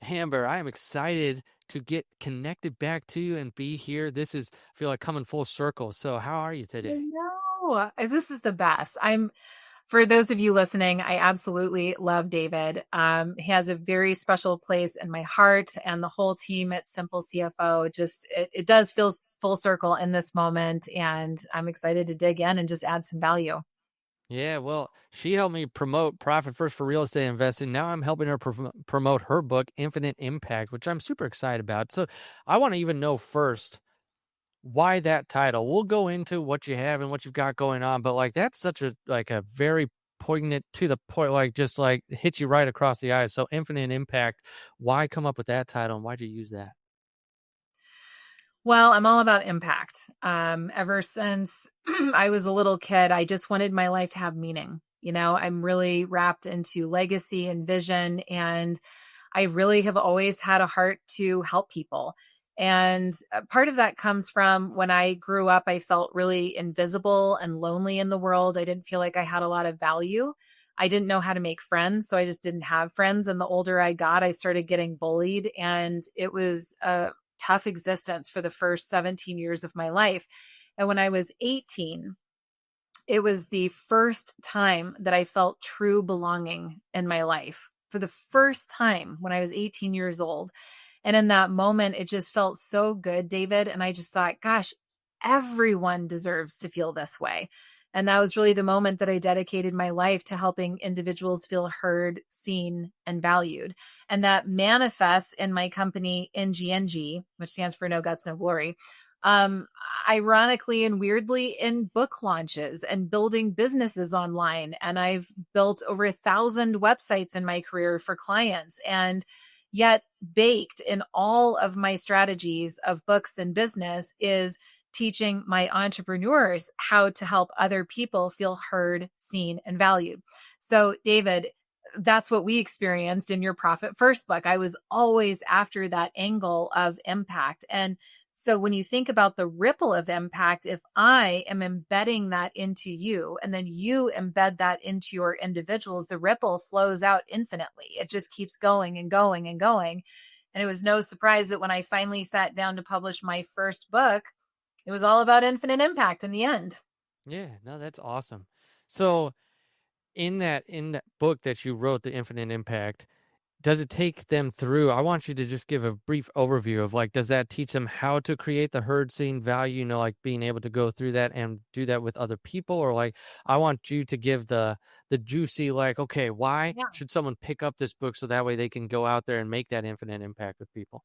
Amber, I am excited to get connected back to you and be here. I feel like coming full circle. So, how are you I today? know. This is the best. For those of you listening, I absolutely love David. He has a very special place in my heart, and the whole team at Simple CFO. It does feel full circle in this moment. And I'm excited to dig in and just add some value. Yeah, well, she helped me promote Profit First for real estate investing. Now I'm helping her promote her book, Infinite Impact, which I'm super excited about. So, I want to even know first why that title. We'll go into what you have and what you've got going on, but like that's such a very poignant to the point, like just like hits you right across the eyes. So Infinite Impact, why come up with that title and why'd you use that? Well, I'm all about impact. Ever since I was a little kid, I just wanted my life to have meaning. I'm really wrapped into legacy and vision, and I really have always had a heart to help people. And part of that comes from when I grew up, I felt really invisible and lonely in the world. I didn't feel like I had a lot of value. I didn't know how to make friends, so I just didn't have friends. And the older I got, I started getting bullied, and it was a tough existence for the first 17 years of my life. And when I was 18, it was the first time that I felt true belonging in my life for the first time when I was 18 years old. And in that moment, it just felt so good, David. And I just thought, gosh, everyone deserves to feel this way. And that was really the moment that I dedicated my life to helping individuals feel heard, seen, and valued. And that manifests in my company, NGNG, which stands for No Guts, No Glory. Um, Ironically and weirdly, in book launches and building businesses online. And I've built over 1,000 websites in my career for clients. And yet, baked in all of my strategies of books and business is teaching my entrepreneurs how to help other people feel heard, seen, and valued. So, David, that's what we experienced in your Profit First book. I was always after that angle of impact. And so when you think about the ripple of impact, if I am embedding that into you and then you embed that into your individuals, the ripple flows out infinitely. It just keeps going and going and going. And it was no surprise that when I finally sat down to publish my first book, it was all about infinite impact in the end. Yeah, no, that's awesome. So in that book that you wrote, The Infinite Impact, does it take them through? I want you to just give a brief overview of like, does that teach them how to create the herd scene value, like being able to go through that and do that with other people? Or like, I want you to give the juicy, like, okay, why Yeah. should someone pick up this book so that way they can go out there and make that infinite impact with people?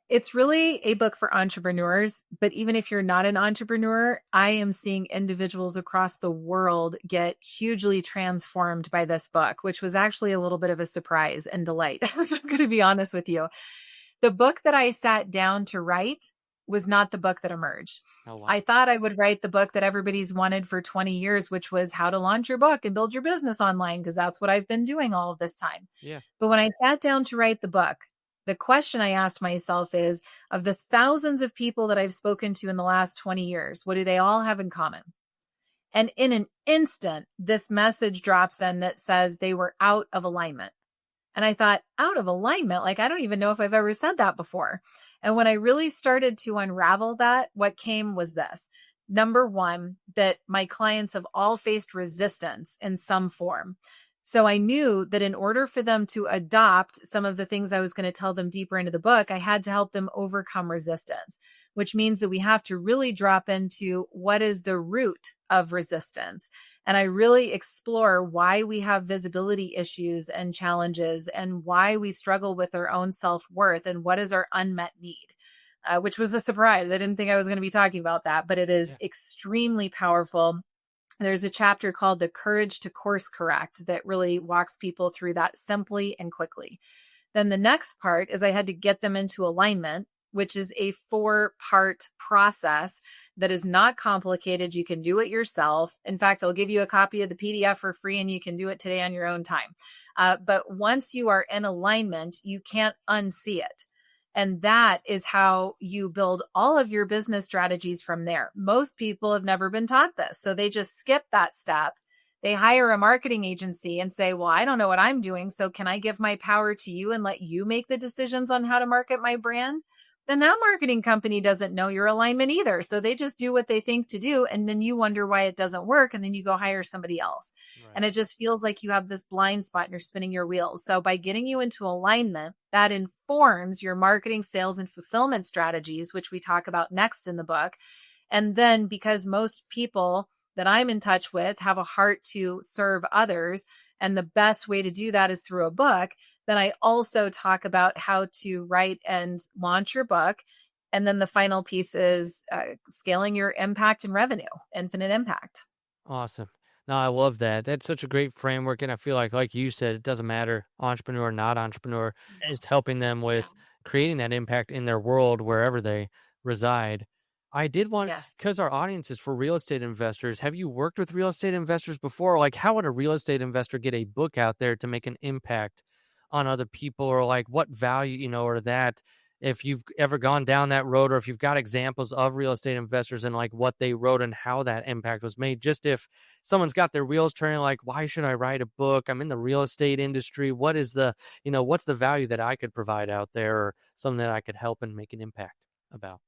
It's really a book for entrepreneurs, but even if you're not an entrepreneur, I am seeing individuals across the world get hugely transformed by this book, which was actually a little bit of a surprise and delight. I'm going to be honest with you. The book that I sat down to write was not the book that emerged. Oh, wow. I thought I would write the book that everybody's wanted for 20 years, which was how to launch your book and build your business online, because that's what I've been doing all of this time. Yeah. But when I sat down to write the book, the question I asked myself is, of the thousands of people that I've spoken to in the last 20 years, what do they all have in common? And in an instant, this message drops in that says they were out of alignment. And I thought, out of alignment? Like, I don't even know if I've ever said that before. And when I really started to unravel that, what came was this. Number one, that my clients have all faced resistance in some form. So I knew that in order for them to adopt some of the things I was going to tell them deeper into the book, I had to help them overcome resistance, which means that we have to really drop into what is the root of resistance. And I really explore why we have visibility issues and challenges and why we struggle with our own self-worth and what is our unmet need. Which was a surprise. I didn't think I was going to be talking about that, but it is Yeah. extremely powerful. There's a chapter called The Courage to Course Correct that really walks people through that simply and quickly. Then the next part is I had to get them into alignment, which is a 4-part process that is not complicated. You can do it yourself. In fact, I'll give you a copy of the PDF for free and you can do it today on your own time. But once you are in alignment, you can't unsee it. And that is how you build all of your business strategies from there. Most people have never been taught this. So they just skip that step They hire a marketing agency and say, well, I don't know what I'm doing. So can I give my power to you and let you make the decisions on how to market my brand? Then that marketing company doesn't know your alignment either. So they just do what they think to do. And then you wonder why it doesn't work. And then you go hire somebody else. And Right. it just feels like you have this blind spot and you're spinning your wheels. So by getting you into alignment, that informs your marketing, sales, and fulfillment strategies, which we talk about next in the book. And then because most people that I'm in touch with have a heart to serve others, and the best way to do that is through a book, then I also talk about how to write and launch your book. And then the final piece is scaling your impact and revenue, infinite impact. Awesome. No, I love that. That's such a great framework. And I feel like you said, it doesn't matter, entrepreneur, not entrepreneur, is helping them Yeah. with creating that impact in their world wherever they reside. I did want, Yes. because our audience is for real estate investors. Have you worked with real estate investors before? Like, how would a real estate investor get a book out there to make an impact on other people? Or like, what value, or that, if you've ever gone down that road, or if you've got examples of real estate investors and like what they wrote and how that impact was made, just if someone's got their wheels turning, like, why should I write a book? I'm in the real estate industry. What is what's the value that I could provide out there, or something that I could help and make an impact about?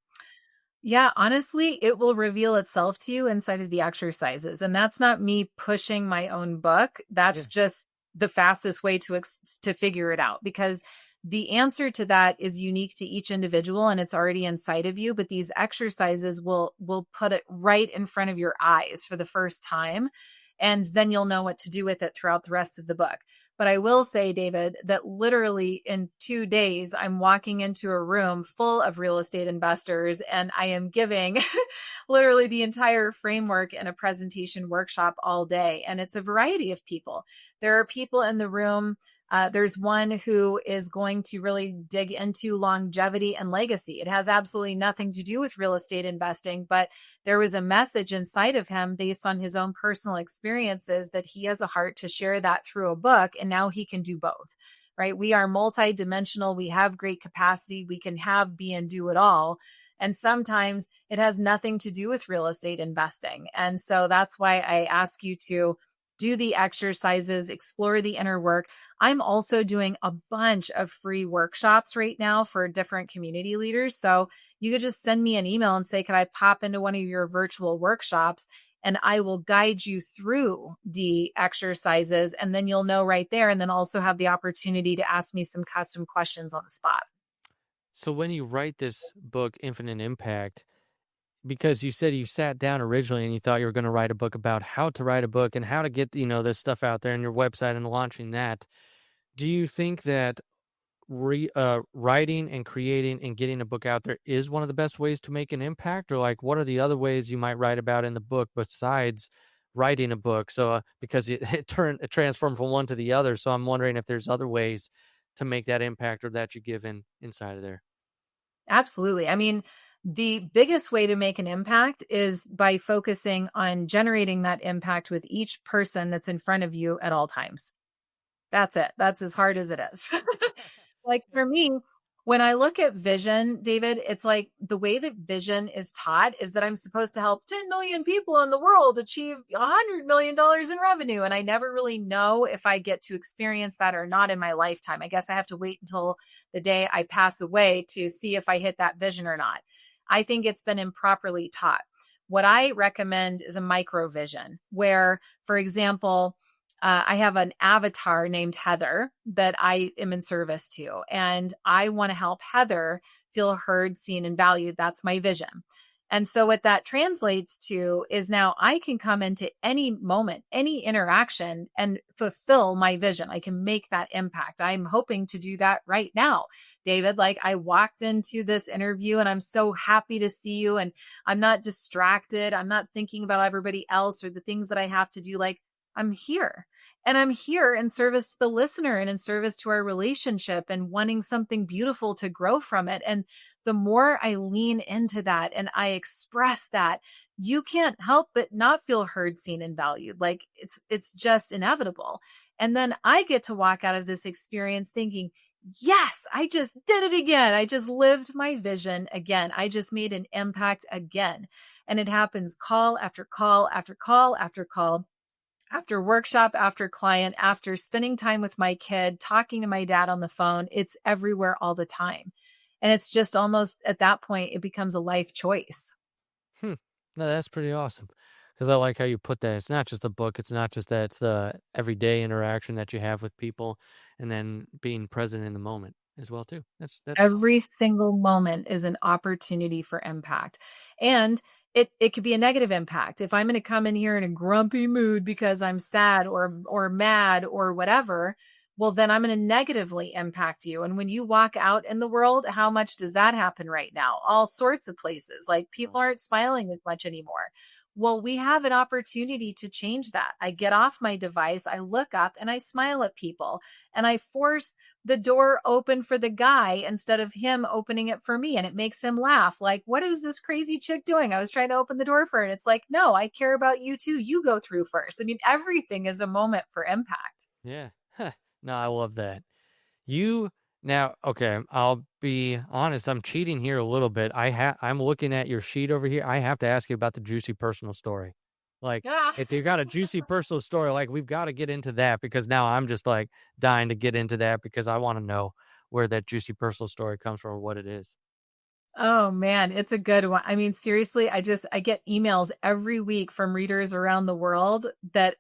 Yeah, honestly, it will reveal itself to you inside of the exercises. And that's not me pushing my own book. Yeah. That's just the fastest way to figure it out, because the answer to that is unique to each individual and it's already inside of you, but these exercises will put it right in front of your eyes for the first time, and then you'll know what to do with it throughout the rest of the book. But I will say, David, that literally in 2 days, I'm walking into a room full of real estate investors and I am giving literally the entire framework in a presentation workshop all day. And it's a variety of people. There are people in the room. There's one who is going to really dig into longevity and legacy. It has absolutely nothing to do with real estate investing, but there was a message inside of him based on his own personal experiences that he has a heart to share that through a book. And now he can do both, right? We are multidimensional. We have great capacity. We can have, be, and do it all. And sometimes it has nothing to do with real estate investing. And so that's why I ask you to do the exercises, explore the inner work. I'm also doing a bunch of free workshops right now for different community leaders. So you could just send me an email and say, could I pop into one of your virtual workshops? And I will guide you through the exercises. And then you'll know right there. And then also have the opportunity to ask me some custom questions on the spot. So when you write this book, Infinite Impact, because you said you sat down originally and you thought you were going to write a book about how to write a book and how to get, this stuff out there on your website and launching that. Do you think that writing and creating and getting a book out there is one of the best ways to make an impact? Or like, what are the other ways you might write about in the book besides writing a book? So, because it transformed from one to the other. So I'm wondering if there's other ways to make that impact, or that you give inside of there. Absolutely. I mean, the biggest way to make an impact is by focusing on generating that impact with each person that's in front of you at all times. That's it. That's as hard as it is. Like for me, when I look at vision, David, it's like the way that vision is taught is that I'm supposed to help 10 million people in the world achieve $100 million in revenue. And I never really know if I get to experience that or not in my lifetime. I guess I have to wait until the day I pass away to see if I hit that vision or not. I think it's been improperly taught. What I recommend is a micro vision where, for example, I have an avatar named Heather that I am in service to, and I want to help Heather feel heard, seen, and valued. That's my vision. And so, what that translates to is now I can come into any moment, any interaction, and fulfill my vision. I can make that impact. I'm hoping to do that right now, David. Like I walked into this interview and I'm so happy to see you, and I'm not distracted. I'm not thinking about everybody else or the things that I have to do. Like, I'm here. And I'm here in service to the listener and in service to our relationship and wanting something beautiful to grow from it. And the more I lean into that and I express that, you can't help but not feel heard, seen, and valued. Like it's just inevitable. And then I get to walk out of this experience thinking, yes, I just did it again. I just lived my vision again. I just made an impact again. And it happens call after call after call after call. After workshop, after client, after spending time with my kid, talking to my dad on the phone, it's everywhere all the time. And it's just almost at that point, it becomes a life choice. Hmm. No, that's pretty awesome. Because I like how you put that. It's not just a book. It's not just that. It's the everyday interaction that you have with people, and then being present in the moment as well too. That's awesome. Every single moment is an opportunity for impact. And it could be a negative impact. If I'm going to come in here in a grumpy mood because I'm sad or mad or whatever, well then I'm going to negatively impact you. And when you walk out in the world, how much does that happen right now? All sorts of places. Like Oh, people aren't smiling as much anymore. Well, we have an opportunity to change that. I get off my device, I look up and I smile at people and I force the door open for the guy instead of him opening it for me. And it makes him laugh. Like, what is this crazy chick doing? I was trying to open the door for her. And it's like, no, I care about you too. You go through first. I mean, everything is a moment for impact. yeah. Huh. No, I love that. You now, okay, I'll be honest, I'm cheating here a little bit. I'm looking at your sheet over here. I have to ask you about the juicy personal story. Like, Ah. if you got a juicy personal story, like we've got to get into that because now I'm just like dying to get into that because I want to know where that juicy personal story comes from or what it is. Oh man, it's a good one. I mean, seriously, I get emails every week from readers around the world that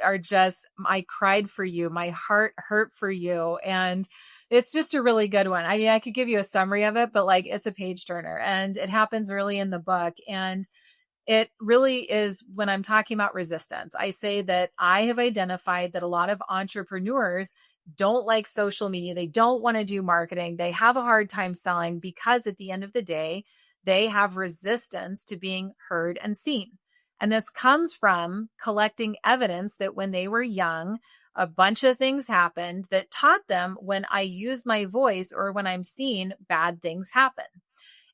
are just I cried for you, my heart hurt for you, and it's just a really good one. I mean, I could give you a summary of it, but like it's a page turner and it happens early in the book and it really is when I'm talking about resistance. I say that I have identified that a lot of entrepreneurs don't like social media. They don't want to do marketing. They have a hard time selling because at the end of the day, they have resistance to being heard and seen. And this comes from collecting evidence that when they were young, a bunch of things happened that taught them when I use my voice or when I'm seen, bad things happen.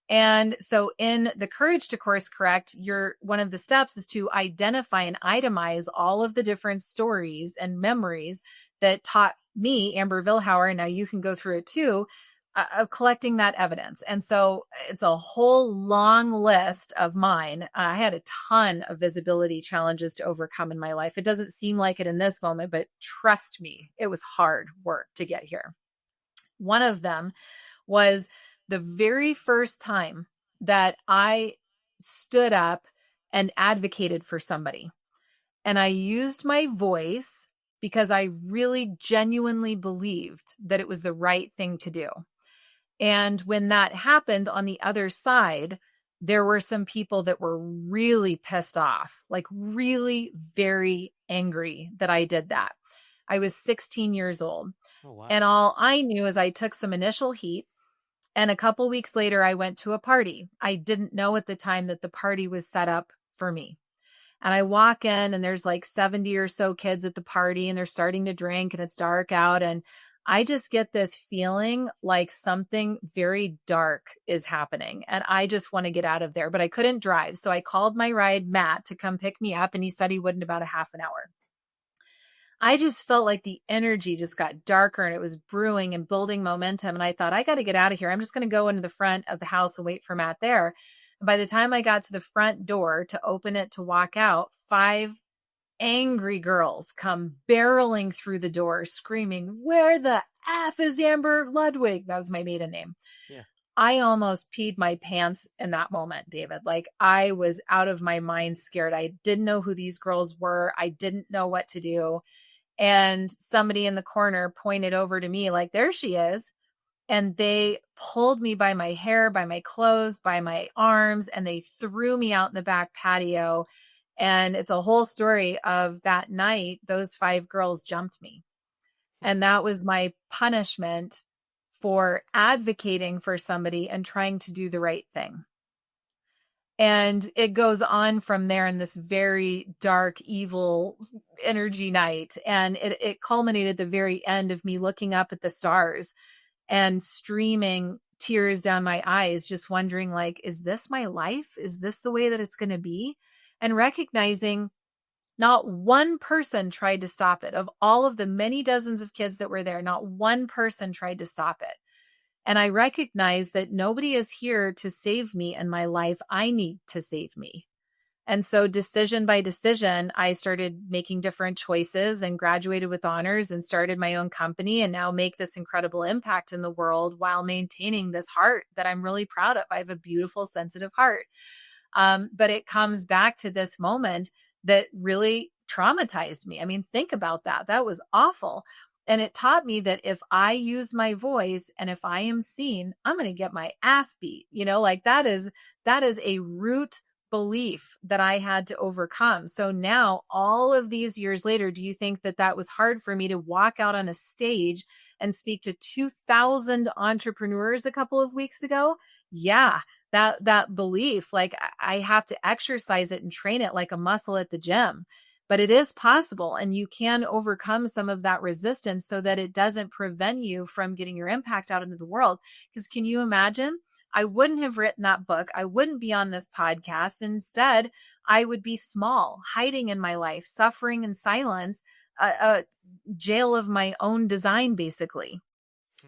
And so in the courage to course correct, your one of the steps is to identify and itemize all of the different stories and memories that taught me, Amber Vilhauer, and now you can go through it too, of collecting that evidence. And so it's a whole long list of mine. I had a ton of visibility challenges to overcome in my life. It doesn't seem like it in this moment, but trust me, it was hard work to get here. One of them was the very first time that I stood up and advocated for somebody. And I used my voice because I really genuinely believed that it was the right thing to do. And when that happened on the other side, there were some people that were really pissed off, like really very angry that I did that. I was 16 years old. Oh, wow. And all I knew is I took some initial heat. And a couple weeks later, I went to a party. I didn't know at the time that the party was set up for me. And I walk in and there's like 70 or so kids at the party and they're starting to drink and it's dark out. And I just get this feeling like something very dark is happening. And I just want to get out of there, but I couldn't drive. So I called my ride, Matt, to come pick me up. And he said he would in about a half an hour. I just felt like the energy just got darker and it was brewing and building momentum. And I thought, I got to get out of here. I'm just going to go into the front of the house and wait for Matt there. And by the time I got to the front door to open it to walk out, 5 angry girls come barreling through the door, screaming, "Where the F is Amber Ludwig?" That was my maiden name. Yeah. I almost peed my pants in that moment, David. Like I was out of my mind scared. I didn't know who these girls were. I didn't know what to do. And somebody in the corner pointed over to me like, there she is. And they pulled me by my hair, by my clothes, by my arms, and they threw me out in the back patio. And it's a whole story of that night, those 5 girls jumped me. And that was my punishment for advocating for somebody and trying to do the right thing. And it goes on from there in this very dark, evil energy night. And it culminated the very end of me looking up at the stars and streaming tears down my eyes, just wondering, like, is this my life? Is this the way that it's going to be? And recognizing not one person tried to stop it. Of all of the many dozens of kids that were there, not one person tried to stop it. And I recognize that nobody is here to save me in my life. I need to save me. And so decision by decision, I started making different choices and graduated with honors and started my own company and now make this incredible impact in the world while maintaining this heart that I'm really proud of. I have a beautiful, sensitive heart. But it comes back to this moment that really traumatized me. I mean, think about that. That was awful. And it taught me that if I use my voice and if I am seen, I'm going to get my ass beat. Like that is a root belief that I had to overcome. So now, all of these years later, do you think that that was hard for me to walk out on a stage and speak to 2,000 entrepreneurs a couple of weeks ago? Yeah, that belief, like I have to exercise it and train it like a muscle at the gym. But it is possible, and you can overcome some of that resistance so that it doesn't prevent you from getting your impact out into the world. Because can you imagine? I wouldn't have written that book. I wouldn't be on this podcast. Instead, I would be small, hiding in my life, suffering in silence, a jail of my own design, basically.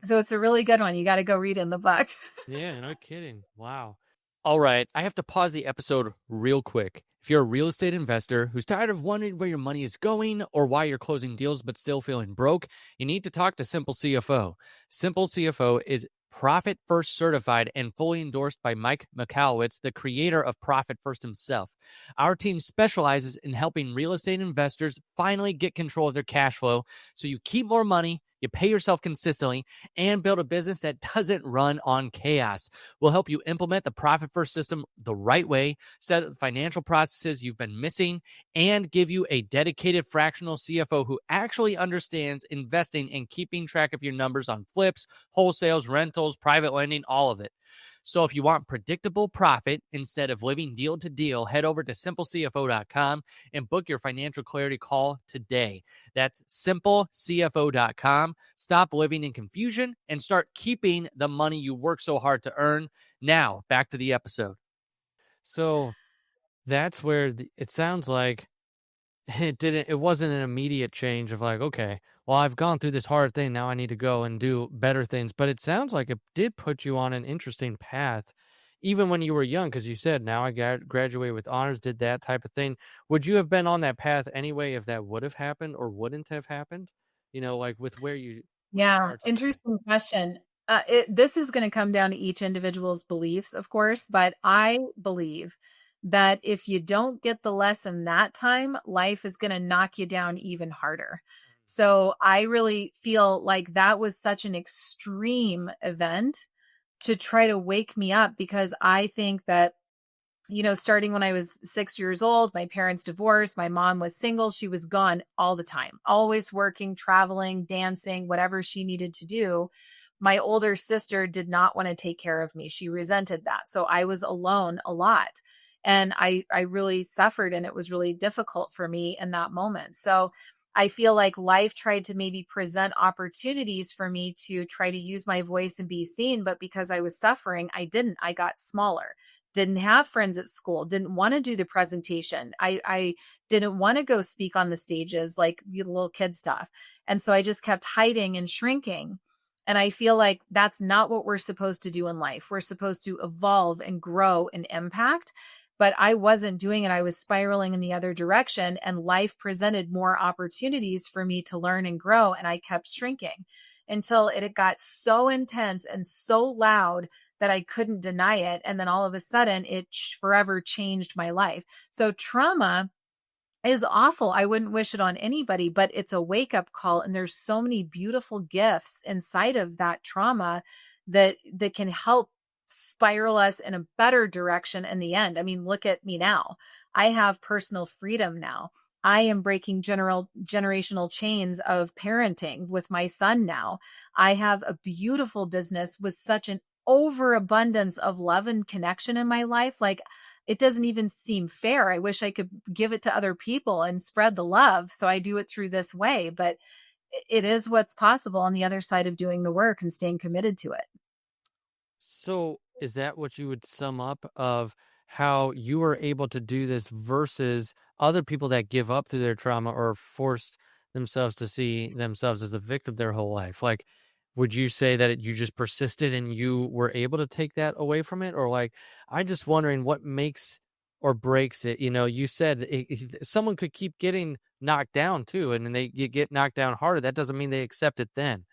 So it's a really good one. You got to go read in the book. Yeah, no kidding. Wow. All right, I have to pause the episode real quick. If you're a real estate investor who's tired of wondering where your money is going or why you're closing deals but still feeling broke, you need to talk to Simple CFO. Simple CFO is Profit First certified and fully endorsed by Mike McAllowitz, the creator of Profit First himself. Our team specializes in helping real estate investors finally get control of their cash flow so you keep more money, you pay yourself consistently, and build a business that doesn't run on chaos. We'll help you implement the Profit First system the right way, set up the financial processes you've been missing, and give you a dedicated fractional CFO who actually understands investing and keeping track of your numbers on flips, wholesales, rentals, private lending, all of it. So if you want predictable profit instead of living deal to deal, head over to simplecfo.com and book your financial clarity call today. That's simplecfo.com. Stop living in confusion and start keeping the money you work so hard to earn. Now, back to the episode. So that's where it sounds like it wasn't an immediate change of like, okay, well, I've gone through this hard thing, now I need to go and do better things. But it sounds like it did put you on an interesting path even when you were young, because you said now I graduated with honors, did that type of thing. Would you have been on that path anyway if that would have happened or wouldn't have happened, like with where you Yeah, are today? interesting question. This is going to come down to each individual's beliefs, of course, but I believe that if you don't get the lesson that time, life is going to knock you down even harder. So I really feel like that was such an extreme event to try to wake me up, because I think that starting when I was 6 years old, my parents divorced. My mom was single. She was gone all the time, always working, traveling, dancing, whatever she needed to do. My older sister did not want to take care of me. She resented that. So I was alone a lot. And I really suffered, and it was really difficult for me in that moment. So I feel like life tried to maybe present opportunities for me to try to use my voice and be seen. But because I was suffering, I didn't. I got smaller, didn't have friends at school, didn't want to do the presentation. I didn't want to go speak on the stages like the little kid stuff. And so I just kept hiding and shrinking. And I feel like that's not what we're supposed to do in life. We're supposed to evolve and grow and impact. But I wasn't doing it. I was spiraling in the other direction, and life presented more opportunities for me to learn and grow. And I kept shrinking until it got so intense and so loud that I couldn't deny it. And then all of a sudden, it forever changed my life. So trauma is awful. I wouldn't wish it on anybody, but it's a wake up call. And there's so many beautiful gifts inside of that trauma that can help spiral us in a better direction in the end. I mean, look at me now. I have personal freedom now. I am breaking generational chains of parenting with my son now. I have a beautiful business with such an overabundance of love and connection in my life. Like, it doesn't even seem fair. I wish I could give it to other people and spread the love. So I do it through this way, but it is what's possible on the other side of doing the work and staying committed to it. So is that what you would sum up of how you were able to do this versus other people that give up through their trauma or forced themselves to see themselves as the victim their whole life? Like, would you say that you just persisted and you were able to take that away from it? Or like, I'm just wondering what makes or breaks it. You said someone could keep getting knocked down too, and then you get knocked down harder. That doesn't mean they accept it then.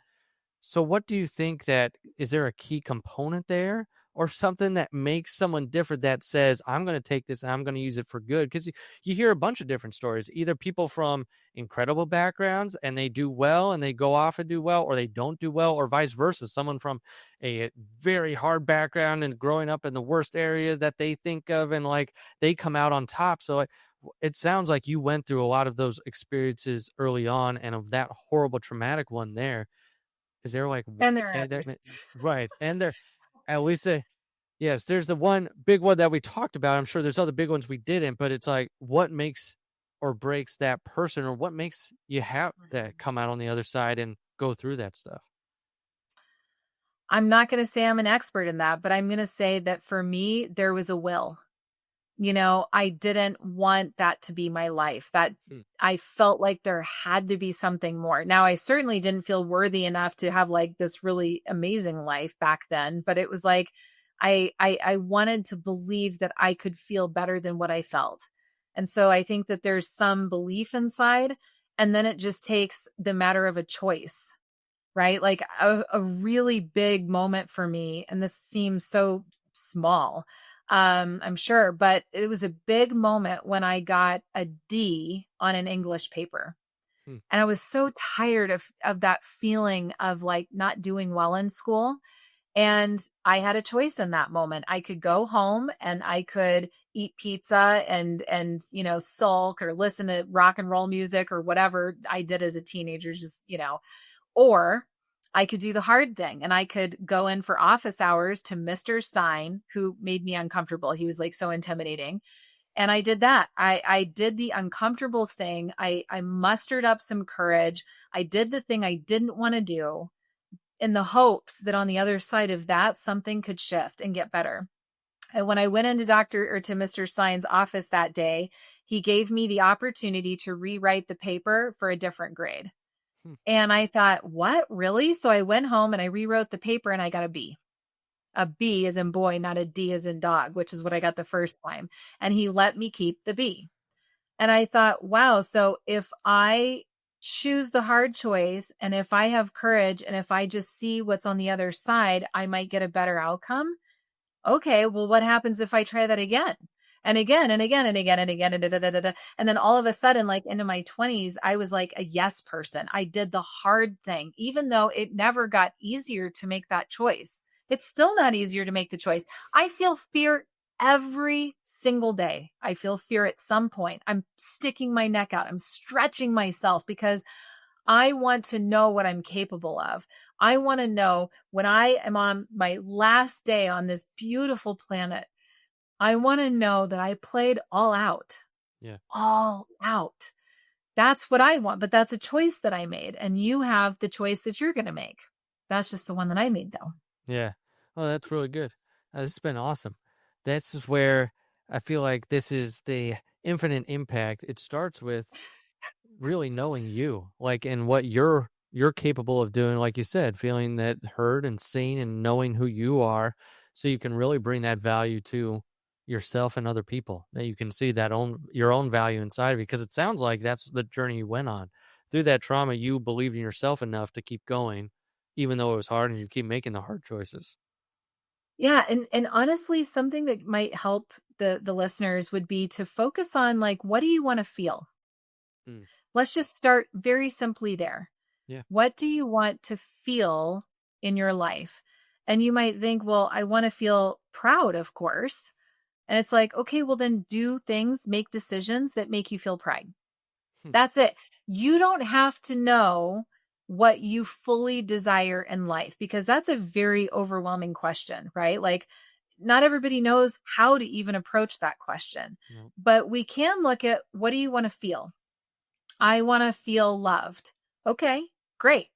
So what do you think that is there a key component there or something that makes someone different that says, I'm going to take this and I'm going to use it for good? Because you hear a bunch of different stories, either people from incredible backgrounds and they do well and they go off and do well, or they don't do well, or vice versa. Someone from a very hard background and growing up in the worst area that they think of and like they come out on top. So it sounds like you went through a lot of those experiences early on and of that horrible traumatic one there. Is there like And there are okay, that others. right, and there at least yes, there's the one big one that we talked about. I'm sure there's other big ones we didn't, but it's like what makes or breaks that person, or what makes you have that come out on the other side and go through that stuff? I'm not going to say I'm an expert in that, but I'm going to say that for me, there was a will. I didn't want that to be my life. That Hmm, I felt like there had to be something more. Now, I certainly didn't feel worthy enough to have like this really amazing life back then, but it was like I wanted to believe that I could feel better than what I felt. And so I think that there's some belief inside, and then it just takes the matter of a choice, right? Like a really big moment for me, and this seems so small, I'm sure, but it was a big moment when I got a D on an English paper. hmm, And I was so tired of that feeling of like not doing well in school. And I had a choice in that moment. I could go home and I could eat pizza and sulk or listen to rock and roll music or whatever I did as a teenager, or I could do the hard thing and I could go in for office hours to Mr. Stein, who made me uncomfortable. He was like so intimidating. And I did that. I did the uncomfortable thing. I mustered up some courage. I did the thing I didn't want to do in the hopes that on the other side of that, something could shift and get better. And when I went into to Mr. Stein's office that day, he gave me the opportunity to rewrite the paper for a different grade. hmm, And I thought, what, really? So I went home and I rewrote the paper and I got a B. A B as in boy, not a D as in dog, which is what I got the first time. And he let me keep the B. And I thought, wow, so if I choose the hard choice and if I have courage and if I just see what's on the other side, I might get a better outcome. Okay, well, what happens if I try that again? And again and again and again and again and then all of a sudden, like into my 20s, I was like a yes person. I did the hard thing, even though it never got easier to make that choice. It's still not easier to make the choice. I feel fear every single day. I feel fear at some point. I'm sticking my neck out. I'm stretching myself because I want to know what I'm capable of. I want to know when I am on my last day on this beautiful planet, I want to know that I played all out, yeah, all out. That's what I want, but that's a choice that I made. And you have the choice that you're going to make. That's just the one that I made, though. yeah. Oh, that's really good. This has been awesome. This is where I feel like this is the infinite impact. It starts with really knowing you, like, and what you're capable of doing, like you said, feeling that heard and seen and knowing who you are, so you can really bring that value to yourself and other people, that you can see that your own value inside of you, because it sounds like that's the journey you went on. Through that trauma, you believed in yourself enough to keep going, even though it was hard, and you keep making the hard choices. Yeah, and honestly, something that might help the listeners would be to focus on like, what do you want to feel? Mm, Let's just start very simply there. yeah. What do you want to feel in your life? And you might think, well, I want to feel proud, of course. And it's like, okay, well, then do things, make decisions that make you feel pride. Hmm, That's it. You don't have to know what you fully desire in life because that's a very overwhelming question, right? Like, not everybody knows how to even approach that question. no, But we can look at, what do you want to feel? I want to feel loved. Okay, great.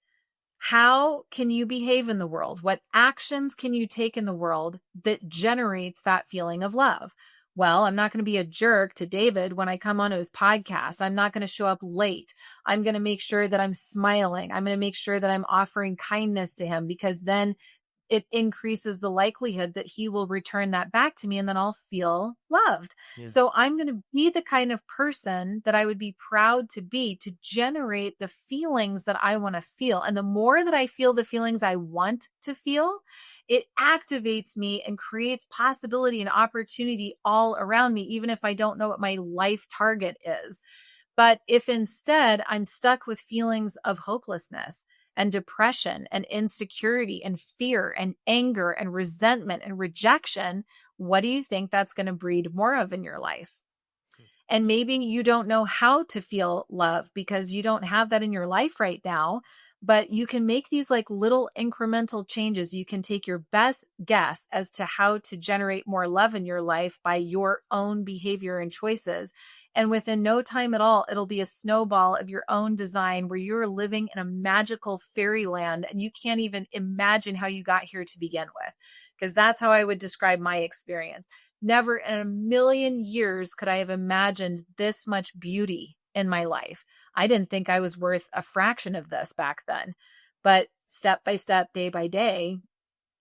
How can you behave in the world? What actions can you take in the world that generates that feeling of love? Well, I'm not going to be a jerk to David when I come onto his podcast. I'm not going to show up late. I'm going to make sure that I'm smiling. I'm going to make sure that I'm offering kindness to him because then it increases the likelihood that he will return that back to me, and then I'll feel loved. Yeah. So I'm going to be the kind of person that I would be proud to be, to generate the feelings that I want to feel. And the more that I feel the feelings I want to feel, it activates me and creates possibility and opportunity all around me, even if I don't know what my life target is. But if instead I'm stuck with feelings of hopelessness and depression and insecurity and fear and anger and resentment and rejection, what do you think that's going to breed more of in your life? And maybe you don't know how to feel love because you don't have that in your life right now, but you can make these like little incremental changes. You can take your best guess as to how to generate more love in your life by your own behavior and choices. And within no time at all, it'll be a snowball of your own design where you're living in a magical fairyland and you can't even imagine how you got here to begin with. Because that's how I would describe my experience. Never in a million years could I have imagined this much beauty in my life. I didn't think I was worth a fraction of this back then. But step by step, day by day,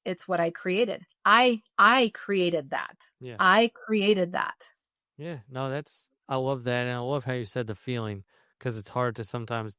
it's what I created. I created that. Yeah. I created that. Yeah. No, I love that. And I love how you said the feeling, because it's hard to sometimes,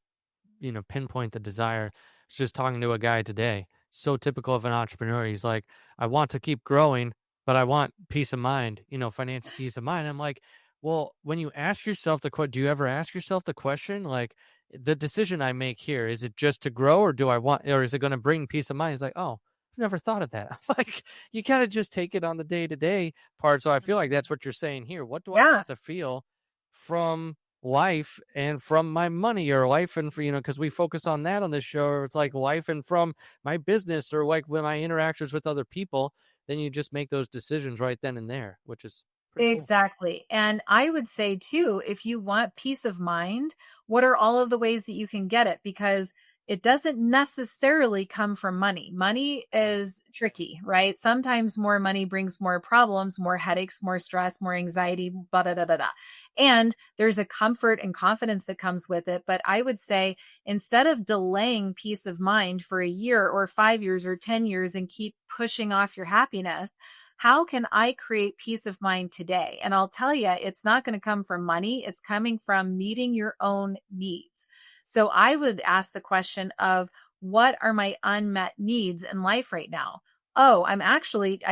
pinpoint the desire. I was just talking to a guy today, so typical of an entrepreneur. He's like, I want to keep growing, but I want peace of mind, financial peace of mind. I'm like, well, when you ask yourself do you ever ask yourself the question, like, the decision I make here, is it just to grow, or is it going to bring peace of mind? He's like, oh, I've never thought of that. I'm like, you gotta just take it on the day-to-day part. So I feel like that's what you're saying here. What do I Yeah, want to feel from life and from my money, or life and for, because we focus on that on this show. It's like life and from my business, or like with my interactions with other people. Then you just make those decisions right then and there, which is pretty cool. exactly. And I would say too, if you want peace of mind, what are all of the ways that you can get it? Because it doesn't necessarily come from money. Money Yeah. is tricky, right? Sometimes more money brings more problems, more headaches, more stress, more anxiety, blah, da, da, da, da. And there's a comfort and confidence that comes with it. But I would say instead of delaying peace of mind for a year or 5 years or 10 years and keep pushing off your happiness, how can I create peace of mind today? And I'll tell you, it's not going to come from money. It's coming from meeting your own needs. So I would ask the question of, what are my unmet needs in life right now? Oh, I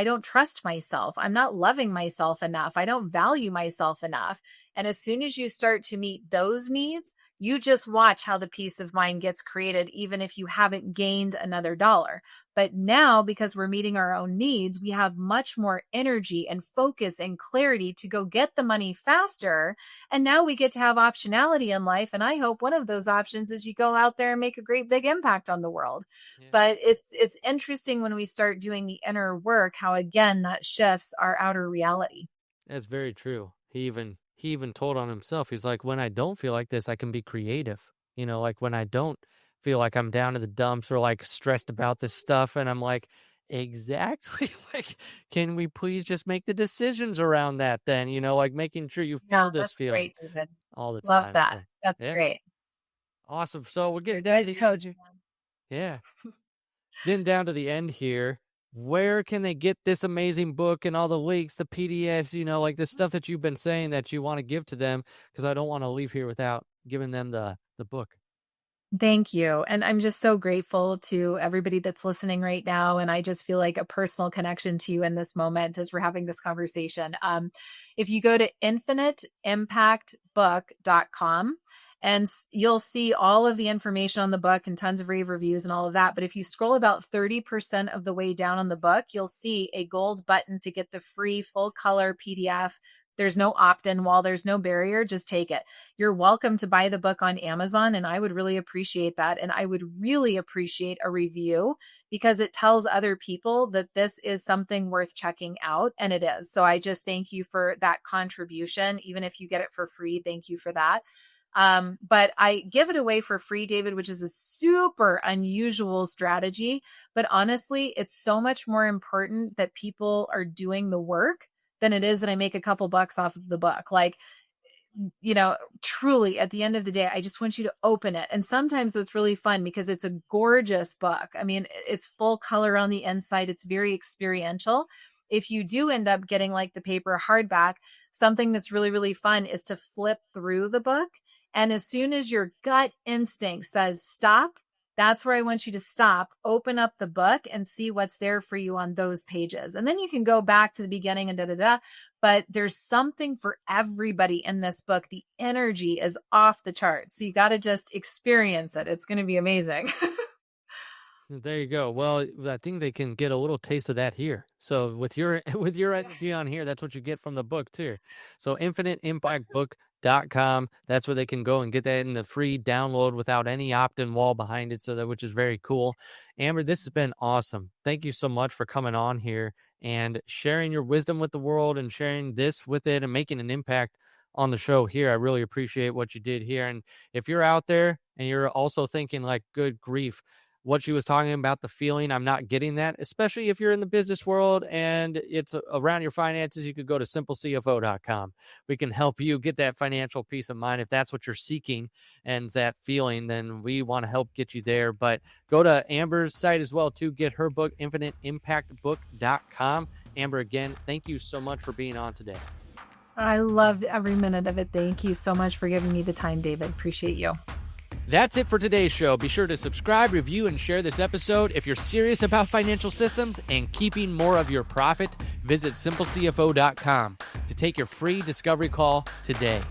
don't trust myself. I'm not loving myself enough. I don't value myself enough. And as soon as you start to meet those needs, you just watch how the peace of mind gets created, even if you haven't gained another dollar. But now, because we're meeting our own needs, we have much more energy and focus and clarity to go get the money faster. And now we get to have optionality in life. And I hope one of those options is you go out there and make a great big impact on the world. Yeah. But it's interesting when we start doing the inner work, how again that shifts our outer reality. That's very true. He even told on himself. He's like, when I don't feel like this, I can be creative. Like when I don't feel like I'm down to the dumps or like stressed about this stuff, and I'm like, exactly. Like, can we please just make the decisions around that then? Like making sure you feel Yeah, this that's feeling great, David. all the Love time. that. So That's yeah, great. awesome. So we're You're getting down doing to the coach. yeah, getting down to the end here. Where can they get this amazing book and all the links, the PDFs, like the stuff that you've been saying that you want to give to them? Because I don't want to leave here without giving them the book. Thank you. And I'm just so grateful to everybody that's listening right now. And I just feel like a personal connection to you in this moment as we're having this conversation. If you go to infiniteimpactbook.com, and you'll see all of the information on the book and tons of rave reviews and all of that. But if you scroll about 30% of the way down on the book, you'll see a gold button to get the free full color PDF. There's no opt-in wall. There's no barrier. Just take it. You're welcome to buy the book on Amazon. And I would really appreciate that. And I would really appreciate a review because it tells other people that this is something worth checking out. And it is. So I just thank you for that contribution. Even if you get it for free, thank you for that. But I give it away for free, David, which is a super unusual strategy. But honestly, it's so much more important that people are doing the work than it is that I make a couple bucks off of the book. Like, truly at the end of the day, I just want you to open it. And sometimes it's really fun because it's a gorgeous book. I mean, it's full color on the inside. It's very experiential. If you do end up getting like the paper hardback, something that's really, really fun is to flip through the book. And as soon as your gut instinct says stop, that's where I want you to stop, open up the book and see what's there for you on those pages. And then you can go back to the beginning and da, da, da. But there's something for everybody in this book. The energy is off the charts. So you got to just experience it. It's going to be amazing. There you go. Well, I think they can get a little taste of that here. So with your recipe on here, that's what you get from the book too. So infiniteimpactbook.com. That's where they can go and get that in the free download without any opt-in wall behind it. So that, which is very cool. Amber, this has been awesome. Thank you so much for coming on here and sharing your wisdom with the world and sharing this with it and making an impact on the show here. I really appreciate what you did here. And if you're out there and you're also thinking like, good grief, what she was talking about, the feeling, I'm not getting that, especially if you're in the business world and it's around your finances, you could go to simplecfo.com. We can help you get that financial peace of mind. If that's what you're seeking and that feeling, then we want to help get you there. But go to Amber's site as well to get her book, infiniteimpactbook.com. Amber, again, thank you so much for being on today. I loved every minute of it. Thank you so much for giving me the time, David. Appreciate you. That's it for today's show. Be sure to subscribe, review, and share this episode. If you're serious about financial systems and keeping more of your profit, visit simplecfo.com to take your free discovery call today.